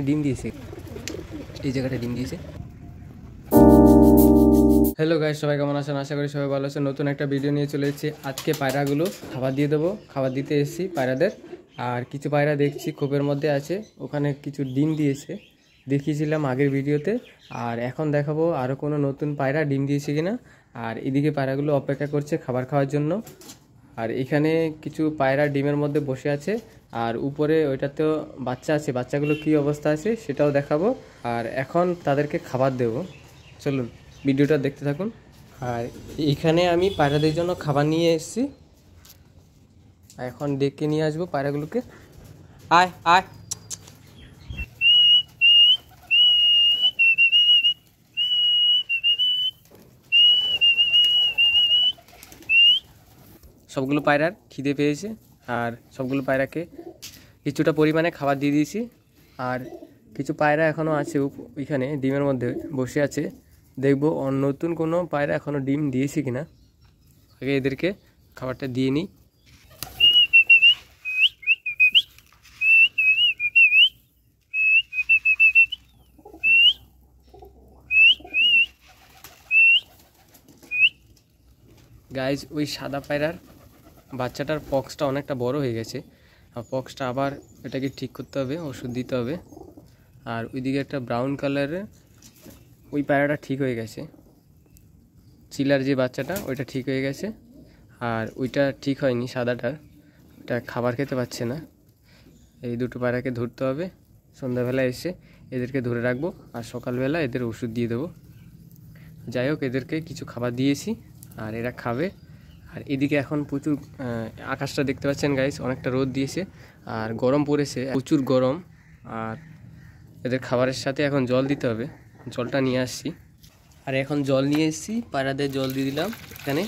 ডিম দিয়েছে, এই জায়গাটা ডিম দিয়েছে। হ্যালো গাইস, সবাই কেমন আছেন? আশা করি সবাই ভালো আছেন। নতুন একটা ভিডিও নিয়ে চলে এসেছি। আজকে পায়রাগুলো খাবার দিয়ে দেবো, খাবার দিতে এসেছি পায়রাদের। আর কিছু পায়রা দেখছি খোপের মধ্যে আছে, ওখানে কিছু ডিম দিয়েছে, দেখিয়েছিলাম আগের ভিডিওতে। আর এখন দেখাবো আরও কোনো নতুন পায়রা ডিম দিয়েছে কিনা। আর এদিকে পায়রাগুলো অপেক্ষা করছে খাবার খাওয়ার জন্য। আর এখানে কিছু পায়রা ডিমের মধ্যে বসে আছে, আর উপরে ওইটাতেও বাচ্চা আছে, বাচ্চাগুলো কী অবস্থা আছে সেটাও দেখাবো। আর এখন তাদেরকে খাবার দেবো, চলুন ভিডিওটা দেখতে থাকুন। আর এইখানে আমি পায়রাদের জন্য খাবার নিয়ে এসেছি, এখন ডেকে নিয়ে আসবো পায়রাগুলোকে। আয় আয়, সবগুলো পায়রার খিদে পেয়েছে, আর সবগুলো পায়রাকে কিছুটা পরিমাণে খাবার দিয়ে দিয়েছি। আর কিছু পায়রা এখনও আছে ওইখানে ডিমের মধ্যে বসে আছে, দেখবো নতুন কোনো পায়রা এখনও ডিম দিয়েছে কিনা। আগে এদেরকে খাবারটা দিয়ে নিই। গাইজ, ওই সাদা পায়রার বাচ্চাটার পক্সটা অনেকটা বড় হয়ে গেছে, আর পক্সটা আবার এটাকে ঠিক করতে হবে, ওষুধ দিতে হবে। আর ওইদিকে একটা ব্রাউন কালারের ওই পায়রাটা ঠিক হয়ে গেছে, চিলার যে বাচ্চাটা ওইটা ঠিক হয়ে গেছে। আর ওইটা ঠিক হয়নি, সাদাটার, ওটা খাবার খেতে পাচ্ছে না। এই দুটো পায়রাকে ধরতে হবে, সন্ধ্যাবেলা এসে এদেরকে ধরে রাখবো, আর সকালবেলা এদের ওষুধ দিয়ে দেবো। যাই হোক, এদেরকে কিছু খাবার দিয়েছি আর এরা খাবে। আর এদিকে এখন প্রচুর আকাশটা দেখতে পাচ্ছেন গাইস, অনেকটা রোদ দিয়েছে আর গরম পড়েছে, প্রচুর গরম। আর এদের খাবারের সাথে এখন জল দিতে হবে, জলটা নিয়ে আসছি। আর এখন জল নিয়ে এসেছি, পায়রাদের জল দিয়ে দিলাম এখানে।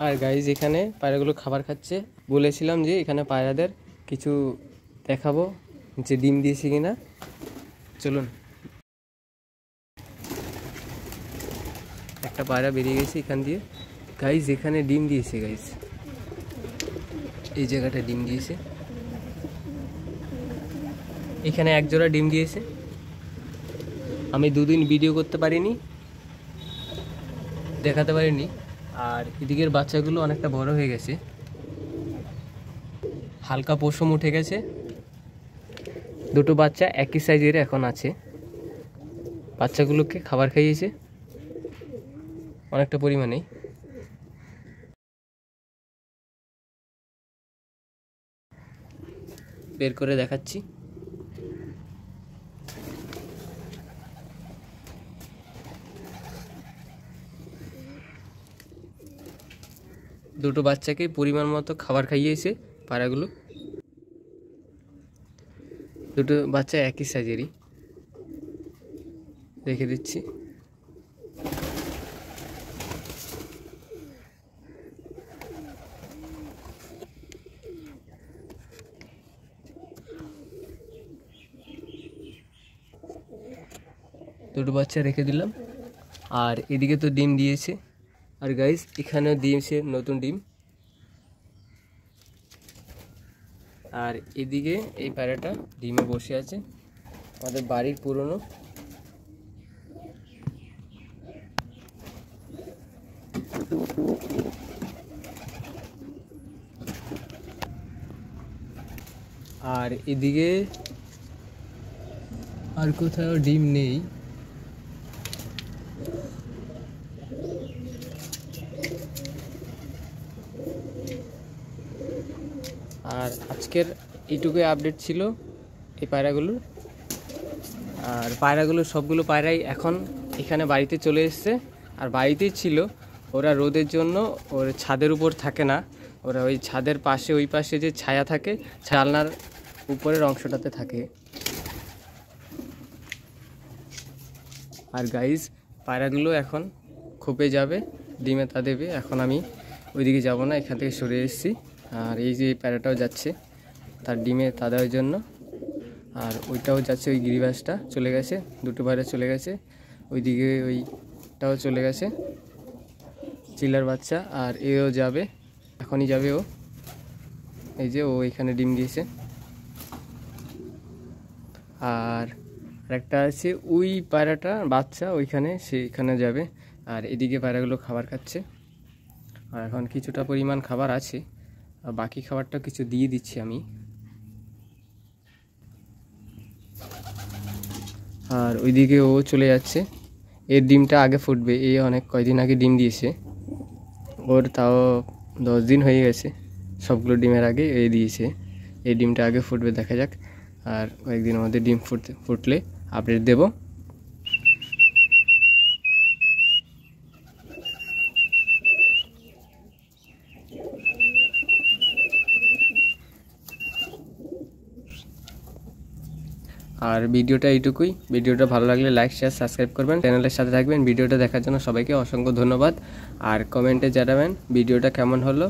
আর গাইস, এখানে পায়রাগুলো খাবার খাচ্ছে। বলেছিলাম যে এখানে পায়রাদের কিছু দেখাবো যে ডিম দিয়েছে কিনা, চলুন। একটা পায়রা বেরিয়ে গেছে এখান দিয়ে গাইস, এখানে ডিম দিয়েছে গাইস, এই জায়গাটা ডিম দিয়েছে। এখানে এক জোড়া ডিম দিয়েছে, আমি দুদিন ভিডিও করতে পারিনি, দেখাতে পারিনি। আর এদিকের বাচ্চাগুলো অনেকটা বড় হয়ে গেছে, হালকা পশম উঠে গেছে। দুটো বাচ্চা একই সাইজের এখন আছে, বাচ্চাগুলোকে খাবার খাইয়েছে অনেকটা পরিমাণেই। বের করে দেখাচ্ছি। দুটো বাচ্চাকে পরিমাণ মতো খাবার খাইয়েছে পায়রাগুলো, দুটো বাচ্চা একই সাইজেরই, রেখে দিচ্ছি। দুটো বাচ্চা রেখে দিলাম। আর এদিকে তো ডিম দিয়েছে, আর গাইস এখানেও দিয়েছে নতুন ডিম। আর এদিকে এই পায়রাটা ডিমে বসে আছে, আমাদের বাড়ির পুরনো। আর এদিকে আর কোথাও ডিম নেই। আর আজকের এইটুকুই আপডেট ছিল এই পায়রাগুলোর। আর পায়রাগুলো সবগুলো পায়রাই এখন এখানে বাড়িতে চলে এসছে। আর বাড়িতেই ছিল, ওরা রোদের জন্য ওর ছাদের উপর থাকে না, ওরা ওই ছাদের পাশে, ওই পাশে যে ছায়া থাকে জানলার উপরের অংশটাতে থাকে। আর গাইজ, পায়রাগুলো এখন খোপে যাবে, ডিমে তা দেবে। এখন আমি ওইদিকে যাব না, এখান থেকে সরে এসেছি। আর এই যে পায়রাটাও যাচ্ছে তার ডিমে তা দেওয়ার জন্য, আর ওইটাও যাচ্ছে, ওই গিরিবাসটা চলে গেছে, দুটো পায়রা চলে গেছে ওইদিকে, ওইটাও চলে গেছে চিলার বাচ্চা। আর এও যাবে, এখনই যাবে ও। এই যে ও এখানে ডিম দিয়েছে। আর একটা আছে ওই পায়রাটা বাচ্চা, ওইখানে সেইখানে যাবে। আর এদিকে পায়রাগুলো খাবার খাচ্ছে। আর এখন কিছুটা পরিমাণ খাবার আছে, আর বাকি খাবারটা কিছু দিয়ে দিচ্ছি আমি। আর ওইদিকে ও চলে যাচ্ছে। এর ডিমটা আগে ফুটবে, এই অনেক কয়দিন আগে ডিম দিয়েছে, ওর তাও 10 দিন হয়ে গেছে। সবগুলো ডিমের আগে এই দিয়েছে, এই ডিমটা আগে ফুটবে, দেখা যাক। আর কয়েকদিন আমাদের ডিম ফুটলে আপডেট দেব। আর ভিডিওটা এইটুকুই। ভিডিওটা ভালো লাগলে লাইক শেয়ার সাবস্ক্রাইব করবেন, চ্যানেলের সাথে থাকবেন। ভিডিওটা দেখার জন্য সবাইকে অসংখ্য ধন্যবাদ। আর কমেন্টে জানাবেন ভিডিওটা কেমন হলো।